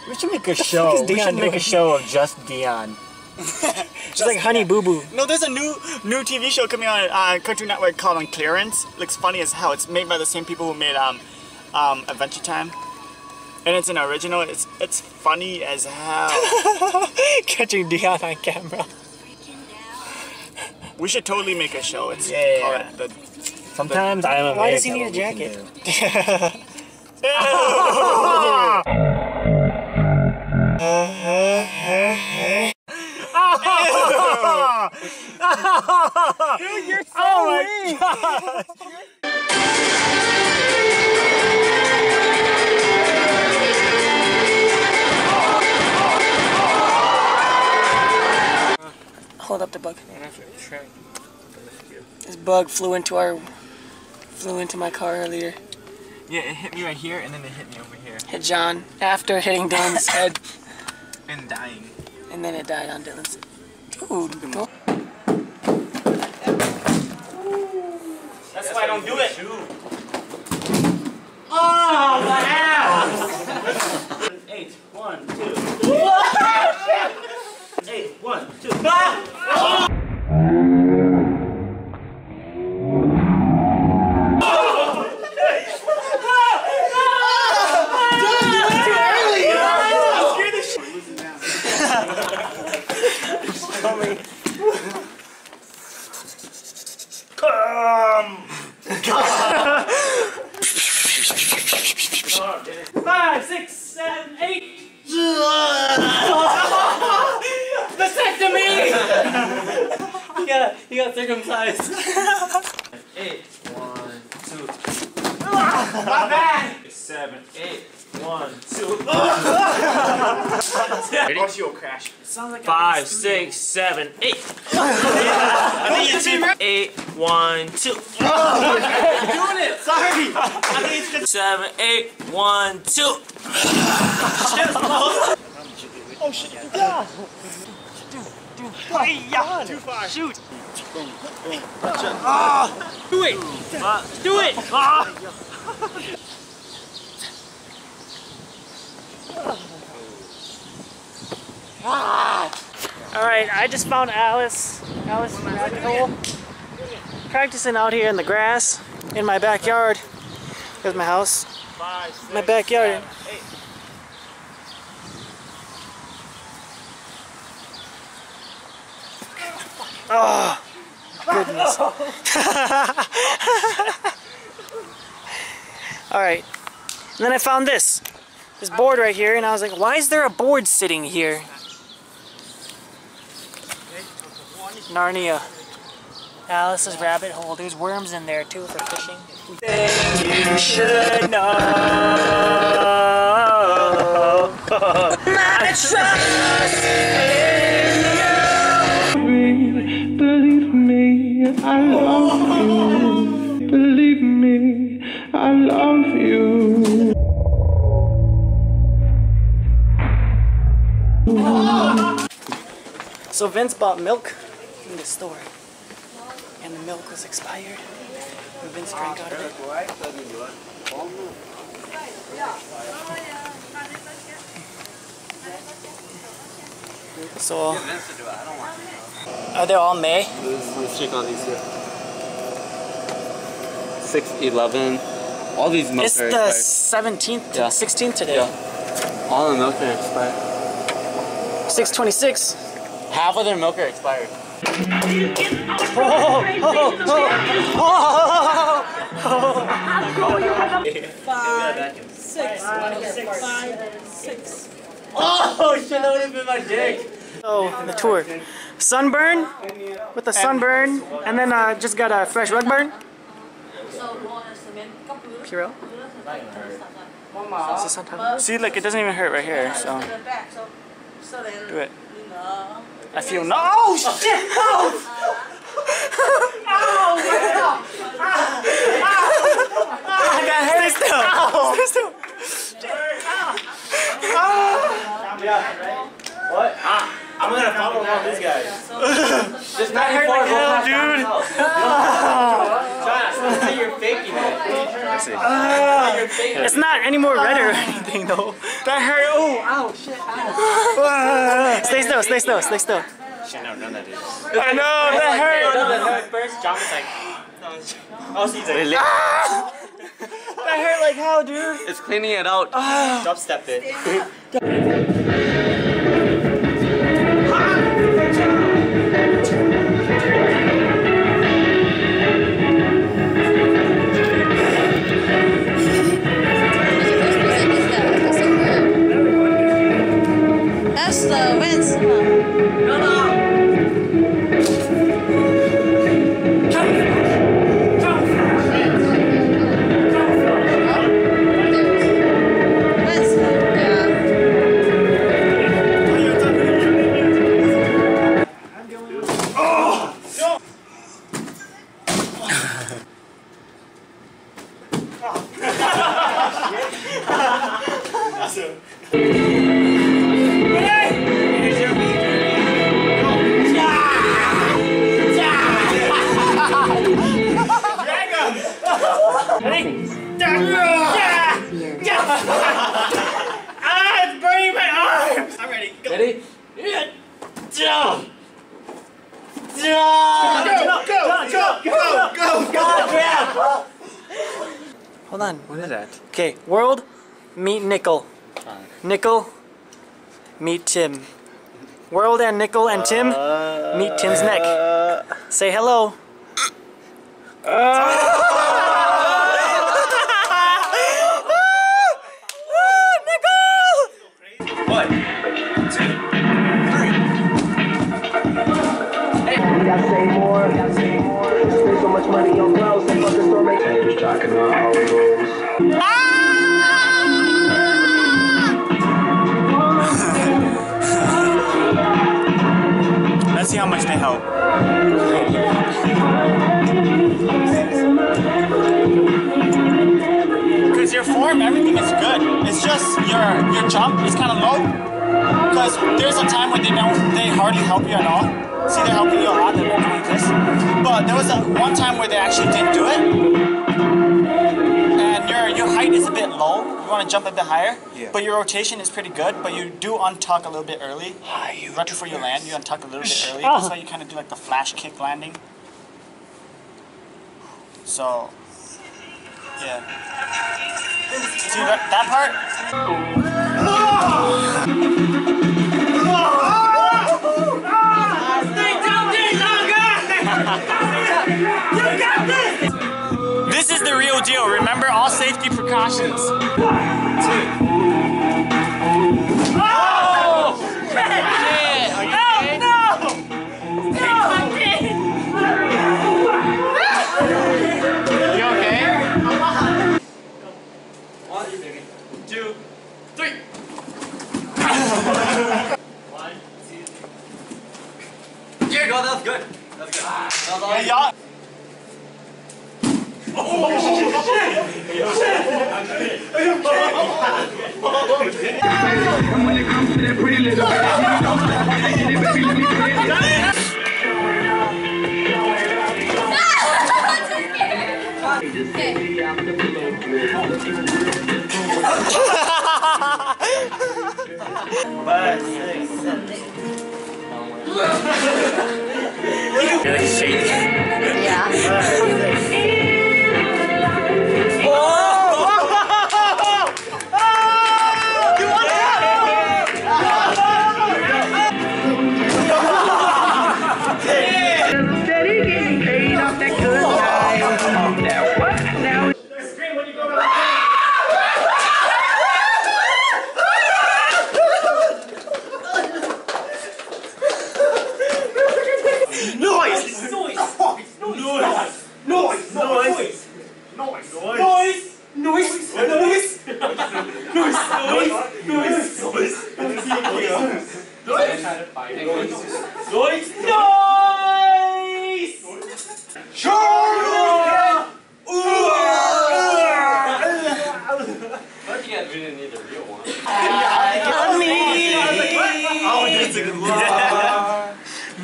We should make a show. We should make a show of just Dion. Just like Honey Boo Boo. No, there's a new TV show coming on Cartoon Network called On Clearance. Looks funny as hell. It's made by the same people who made Adventure Time. And it's an original. It's funny as hell. Catching Dion on camera. We should totally make a show. It's sometimes I'm a. Why does he need a jacket? Dude, you're so weak. Hold up the bug. This bug flew into my car earlier. Yeah, it hit me right here and then it hit me over here. Hit John after hitting Dylan's head. And dying. And then it died on Dylan's. Dude, don't. That's why I don't do it. Oh, my ass! 8, 1, 2. 8, 1, 2. Ah! Five, 6, 7, 8. Vasectomy! He got circumcised. 8, 1, 2. My bad. 7, 8, 1, 2. Ready? Or she will crash. 5, 6, 7, 8. I think it's 8, 1, 2. You're doing it. Sorry. I think it's just 7, 8, 1, 2. Oh shit! Yeah. Dude. Yeah. Too far. Shoot. Do it. Do it. Alright, I just found Alice rabbit hole. Practicing out here in the grass in my backyard. Here's my house. My backyard. Oh, goodness. Alright. And then I found this board right here, and I was like, why is there a board sitting here? Narnia. Alice's rabbit hole. There's worms in there too for fishing. You should know. My trust in you. Believe me, I love you. Believe me, I love you. So Vince bought milk in the store, and the milk was expired, and Vince drank out of it. So, are they all May? Let's check on these here. 6/11. All these milk it's are the expired. 17th to the 16th today. Yeah. All the milk are expired. 6/26. Half of their milk are expired. 5, 6, 6. Oh shit, that would have been my dick. So, the tour. Sunburn, with the sunburn, and then just got a fresh rug burn. Purell. See, look, it doesn't even hurt right here, so. Do it. I feel no. Oh shit! No! Ow! I got hurt. Stay still. What? I'm gonna follow along these guys. This 94 like hell, dude. Jonas, you're faking it. It's not any more red or anything though. That hurt. Oh, ow, shit, ow. Stay still, stay still, stay still. Shit, no, none of that is. I know, that hurt. At first, John was like, oh, he's like, that hurt like hell, dude. It's cleaning it out. Drop stepped it. That's the wet smell. No, no. Wet smell, yeah. It's burning my arms! I'm ready. Go. Ready? Jump! Go! Hold on. What is that? Okay, World, meet Nickel. Nickel, meet Tim. World and Nickel and Tim, meet Tim's neck. Say hello. What? Gotta say more. Spend so much money on clothes and fucking store make talking about all those. Let's see how much they help. Because your form, everything is good. It's just your jump is kind of low. Because there's a time when they hardly help you at all. See, they're helping you a lot. They're going like this. But there was one time where they actually didn't do it. And your height is a bit low. You want to jump a bit higher. Yeah. But your rotation is pretty good. But you do untuck a little bit early. Right before you land, you untuck a little bit early. That's why you kind of do like the flash kick landing. So, yeah. See that part? This is the real deal. Remember all safety precautions. 1, 2. Oh! Shit! Are you okay? No! You okay? 1, 2, 3. 1, 2. Here you go, that was good. That was good. That was all. Hey, y'all. Oh shit! And when it comes to that pretty little You're like shaking. Yeah.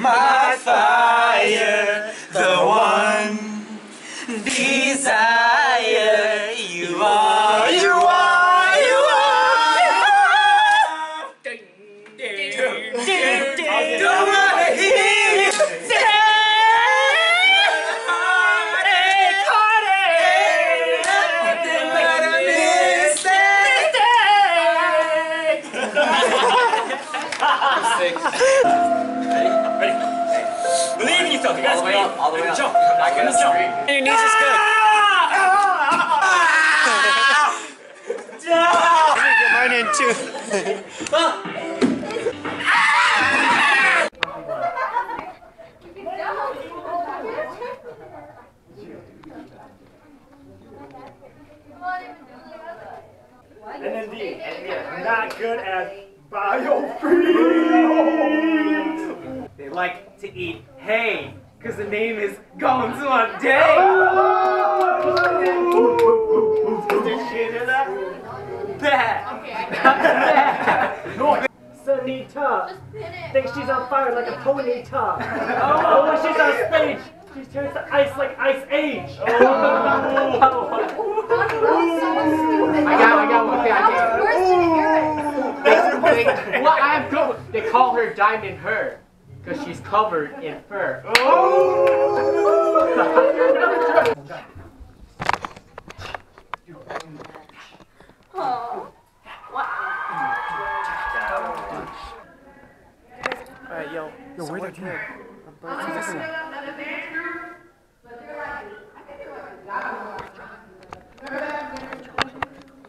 my fire, the one desire. You are, you are, you are, you are. Don't wanna hear you say heartache, heartache, nothing but a mistake. Ready? Believe in yourself. You guys all the way up. Jump. Back in the jump. Your knees is good. Let me get mine in too. And indeed, not good as BioFreaks. They like to eat hay, because the name is Gones One Day. Sunita thinks she's on fire like a ponyta. Oh, when she's on stage, she turns to ice like Ice Age. I got one thing. Well, I'm good. They call her Diamond Her because she's covered in fur. Alright, yo, where they good?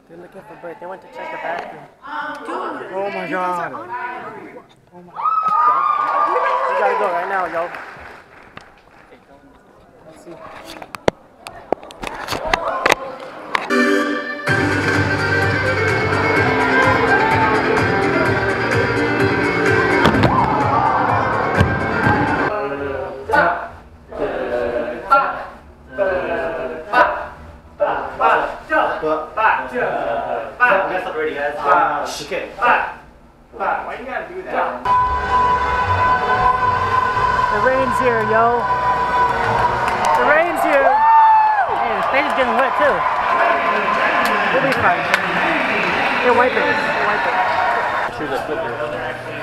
They're looking for birds. They went to check the bathroom. Oh my god. Oh my god. We gotta go right now, yo. Let's see. Messed up already, guys. Okay. Why you gotta do that? The rain's here, yo. The rain's here. Hey, the stage is getting wet too. We'll be fine. Here, wipe it.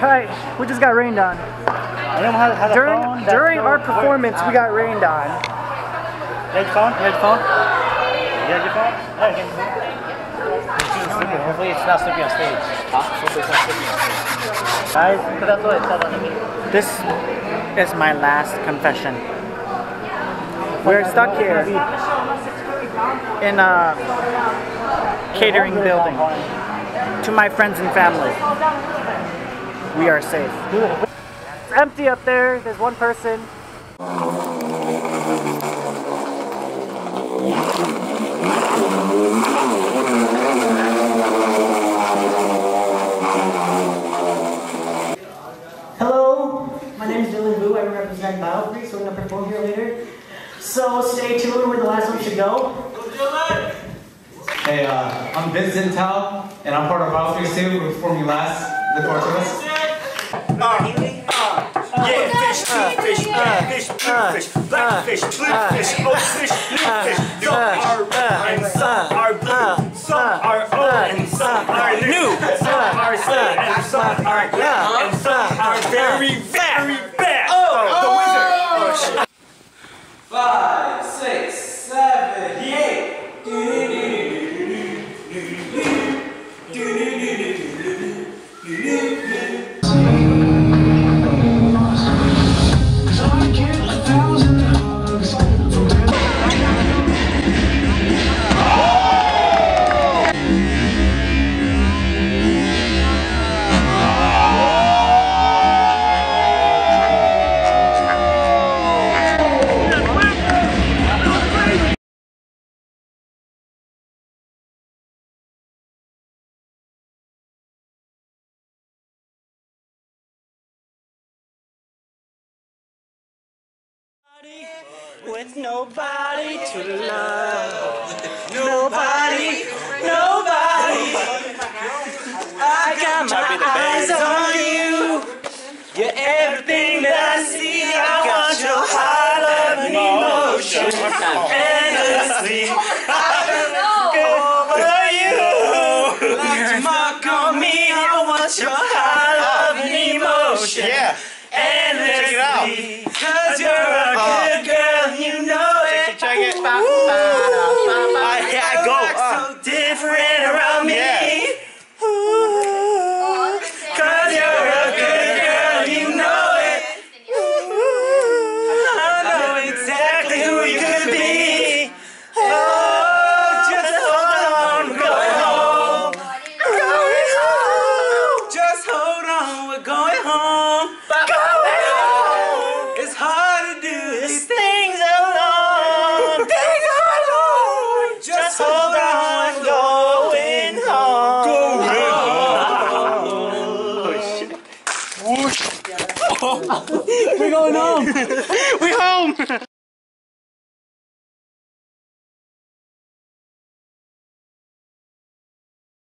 Alright, we just got rained on. During our performance, we got rained on. Headphone? Headphone? You got your phone? Hopefully it's not slipping on stage. Hopefully it's not slipping on stage. Guys, that's what it said on the meeting. This is my last confession. We're stuck here in a catering building. To my friends and family, we are safe. It's empty up there. There's one person. Hello, my name is Dylan Vu. I represent BioFreaks. We're going to perform here later. So stay tuned where the last one should go. Hey, I'm Vincent Tao, and I'm part of BioFreaks too. We're performing last. Look forward to us. Yeah, fish, fish, black fish, blue fish, old fish, new fish. Some are red and some are blue. Some are old and some are new. Some are sad and some are young. And some are very, very bad. Oh, the wizard. Oh, shit. 5, 6, 7, 8. With nobody to love, nobody. I got my eyes on you. You're everything that I see. I endlessly. Over you. Like to mock on me, I want your high love and emotion. Yeah. Endlessly. Cause you're a good girl and you know it. Check it. I go so different around me. Cause you're a good girl and you know it. I know exactly who you could be. Oh, just hold on, we're going home. Going home. Just hold on, we're going home. Going home. It's hard to do these things alone. Things alone. Just hold on, going home. We're going home. We home.